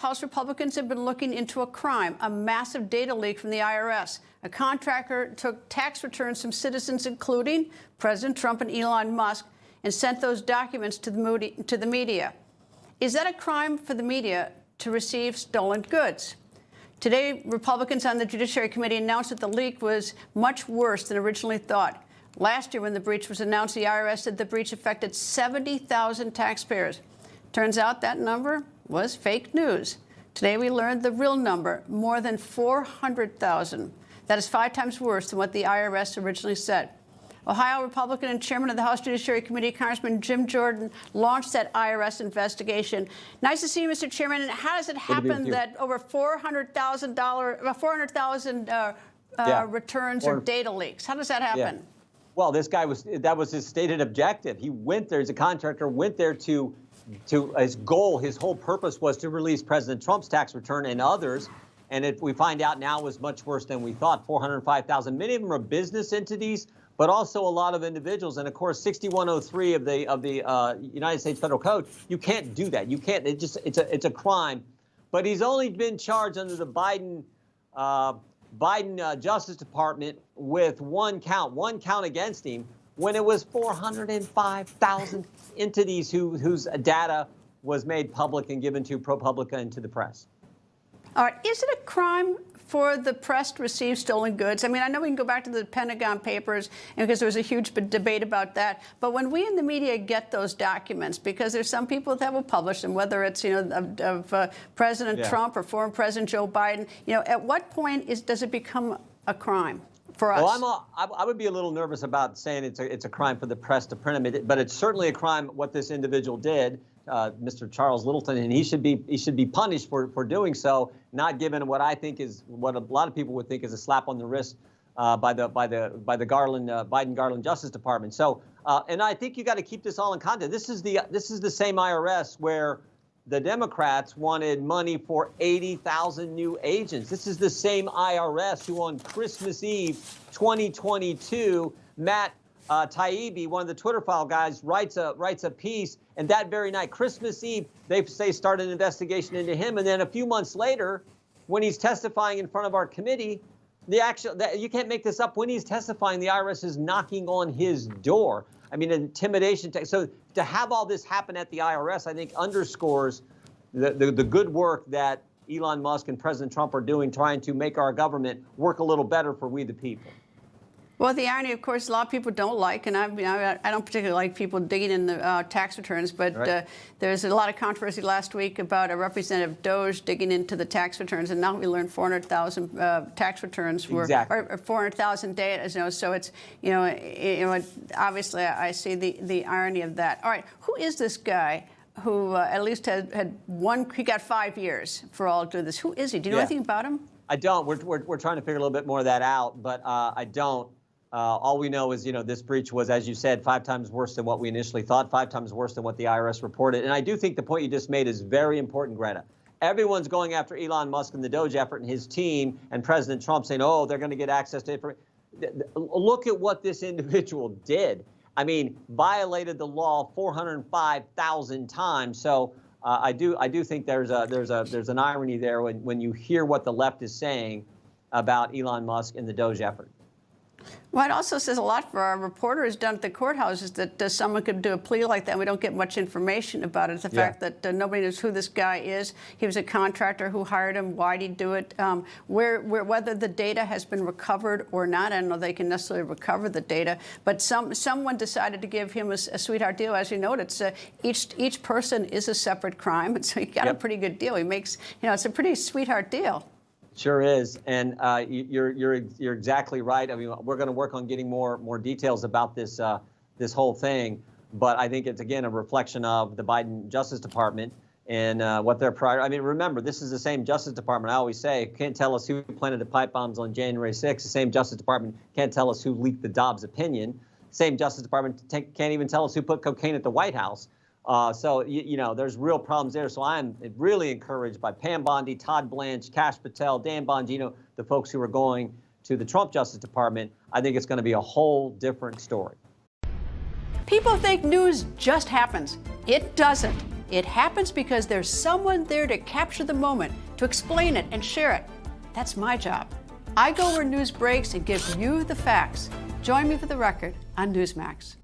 House Republicans have been looking into a crime, a massive data leak from the IRS. A contractor took tax returns from citizens, including President Trump and Elon Musk, and sent those documents to the media. Is that a crime for the media to receive stolen goods? Today, Republicans on the Judiciary Committee announced that the leak was much worse than originally thought. Last year, when the breach was announced, the IRS said the breach affected 70,000 taxpayers. Turns out that number was fake news. Today we learned the real number, more than 400,000. That is 5 times worse than what the IRS originally said. Ohio Republican and Chairman of the House Judiciary Committee, Congressman Jim Jordan, launched that IRS investigation. Nice to see you, Mr. Chairman. And how does it happen that over 400,000 returns or data leaks? How does that happen? Yeah. Well, this guy that was his stated objective. He went there, as a contractor, went there to his goal, his whole purpose was to release President Trump's tax return and others. And we find out now was much worse than we thought. 405,000. Many of them are business entities, but also a lot of individuals. And of course, 6103 of the United States Federal Code, you can't do that. You can't. It's a crime. But he's only been charged under the Biden Justice Department with one count against him, when it was 405,000 entities whose data was made public and given to ProPublica and to the press. All right. Is it a crime for the press to receive stolen goods? I mean, I know we can go back to the Pentagon Papers, and because there was a huge debate about that. But when we in the media get those documents, because there's some people that will publish them, whether it's, of President Trump or former President Joe Biden, at what point does it become a crime for us? Well, I would be a little nervous about saying it's a crime for the press to print them, but it's certainly a crime what this individual did, Mr. Charles Littleton, and he should be punished for doing so, not given what I think is what a lot of people would think is a slap on the wrist by the Biden-Garland Justice Department. So, and I think you got to keep this all in context. This is the same IRS where the Democrats wanted money for 80,000 new agents. This is the same IRS who on Christmas Eve 2022, Matt Taibbi, one of the Twitter file guys, writes a piece, and that very night, Christmas Eve, they say start an investigation into him, and then a few months later, when he's testifying in front of our committee, you can't make this up. When he's testifying, the IRS is knocking on his door. I mean, intimidation. So to have all this happen at the IRS, I think underscores the good work that Elon Musk and President Trump are doing, trying to make our government work a little better for we the people. Well, the irony, of course, a lot of people don't like, and I don't particularly like people digging in the tax returns, but right. There's a lot of controversy last week about a Representative Doge digging into the tax returns, and now we learned 400,000 tax returns were, or 400,000 data. So it's, obviously I see the irony of that. All right, who is this guy who at least had one? He got 5 years for all of this. Who is he? Do you know anything about him? I don't. We're trying to figure a little bit more of that out, but I don't. All we know is, this breach was, as you said, 5 times worse than what we initially thought, 5 times worse than what the IRS reported. And I do think the point you just made is very important, Greta. Everyone's going after Elon Musk and the Doge effort and his team and President Trump saying, oh, they're going to get access to information. Look at what this individual did. I mean, violated the law 405,000 times. So I do think there's an irony there when you hear what the left is saying about Elon Musk and the Doge effort. Well, it also says a lot for our reporters down at the courthouses that someone could do a plea like that. We don't get much information about it. The fact that nobody knows who this guy is. He was a contractor. Who hired him? Why did he do it? Whether the data has been recovered or not. I don't know they can necessarily recover the data, but someone decided to give him a sweetheart deal. As you noted, each person is a separate crime, and so he got a pretty good deal. He makes, it's a pretty sweetheart deal. Sure is, and you're exactly right. I mean, we're going to work on getting more details about this whole thing, but I think it's again a reflection of the Biden Justice Department and what their prior. I mean, remember, this is the same Justice Department. I always say can't tell us who planted the pipe bombs on January 6th. The same Justice Department can't tell us who leaked the Dobbs opinion. Same Justice Department can't even tell us who put cocaine at the White House. So, there's real problems there. So I'm really encouraged by Pam Bondi, Todd Blanche, Kash Patel, Dan Bongino, the folks who are going to the Trump Justice Department. I think it's going to be a whole different story. People think news just happens. It doesn't. It happens because there's someone there to capture the moment, to explain it and share it. That's my job. I go where news breaks and give you the facts. Join me for The Record on Newsmax.